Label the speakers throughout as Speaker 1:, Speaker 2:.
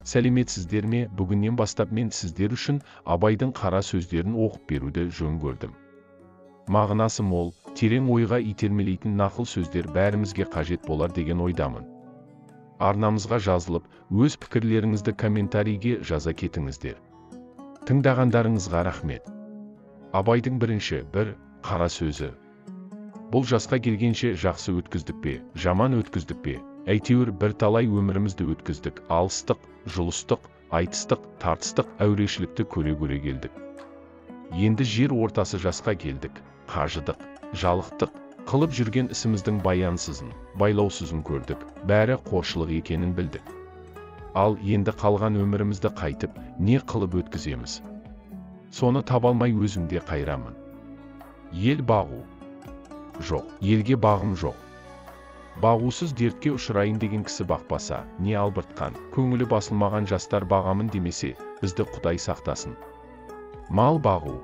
Speaker 1: Сәлеметсіздер ме? Бүгіннен бастап мен сіздер үшін Абайдың қара сөздерін оқып беруді жөн көрдім. Мағынасы мол, терең ойға итермелейтін нақыл сөздер бәрімізге қажет болар деген ойдамын. Арнамызға жазылып, өз пікірлеріңізді комментарийге жаза кетіңіздер. Тыңдағандарыңызға рахмет. Абайдың бірінші қара сөзі. Бұл жасқа келгенше жақсы өткіздік пе, жаман өткіздік пе? Әйтеуір бірталай өмірімізді өткіздік, алыстық, жұлыстық, айтыстық, тартыстық, әурешілікті көре келдік. Енді жер ортасы жасқа келдік, қажыдық, жалықтық, қылып жүрген ісіміздің баянсызын, байлаусызын көрдік, бәрі қоршылық екенін білдік. Ал енді қалған өмірімізді қайтып, не қылып өткіземіз? Соны табалмай өзімде қайрамын. Ел бағу. Жоқ, елге бағым жоқ. Бағусыз дертке ұшырайын деген кісі бақпаса, не албыртқан, көңілі басылмаған жастар бағамын демесе, бізді Құдай сақтасын. Мал бағу.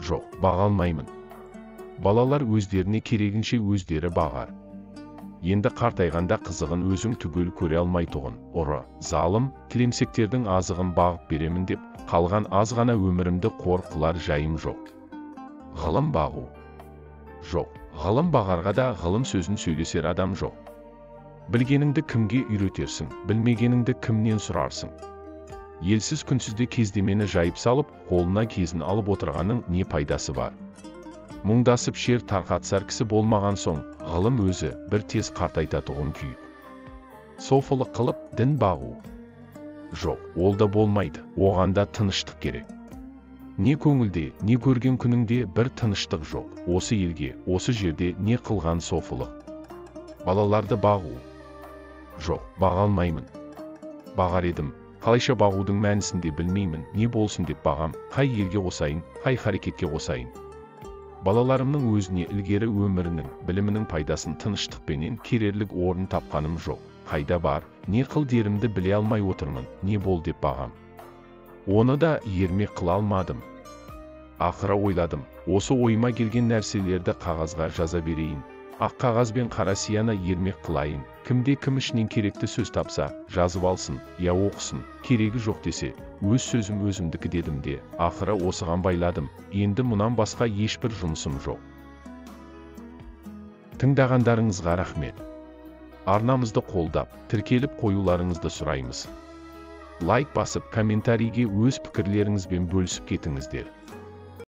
Speaker 1: Жоқ, баға алмаймын. Балалар өздеріне керегінше өздері бағар. Енді қартайғанда қызығын өзің түгел көре алмайтұғын, ұры, залым, тілемсектердің азығын бағып беремін деп, қалған аз ғана өмірімді қор қылар жайым жоқ. Ғылым бағу. Жоқ, ғылым бағарға да ғылым сөзін сөйлесер адам жоқ. Білгеніңді кімге үйретерсің, білмегеніңді кімнен сұрарсың? Елсіз күнсізде кездемені жайып салып, қолына кезін алып отырғаның не пайдасы бар? Мұңдасып шер тарқатсар кісі болмаған соң, ғылым өзі бір тез қартайтатұғын күйік. Софылық қылып, дін бағу. Жоқ, ол да болмайды, оғанда тыныштық керек. Не көңілде, не көрген күніңде бір тыныштық жоқ. Осы елге, осы жерде не қылған софылық? Балаларды бағу. Жоқ, баға алмаймын. Бағар едім, қалайша бағудың мәнісін де білмеймін, не болсын деп бағам, қай елге қосайын, қай харекетке қосайын. Балаларымның өзіне ілгері өмірінің, білімінің пайдасын тыныштықпенен керерлік орын тапқаным жоқ. Қайда бар, не қыл дерімді біле алмай отырмын, не бол деп бағам. Оны да ермек қыла алмадым. Ақыра ойладым, осы ойыма келген нәрселерді қағазға жаза берейін. Ақ қағаз бен қара сияны ермек қылайын. Кімде кім ішінен керекті сөз тапса, жазып алсын, я оқысын, керегі жоқ десе, өз сөзім өзімдікі дедім де, ақыра осыған байладым. Енді мұнан басқа ешбір жұмысым жоқ. Тыңдағандарыңызға рахмет. Арнамызды қолдап, тіркеліп қоюларыңызды сұраймыз. Лайк басып, комментарийге өз пікірлеріңізбен бөлісіп кетіңіздер.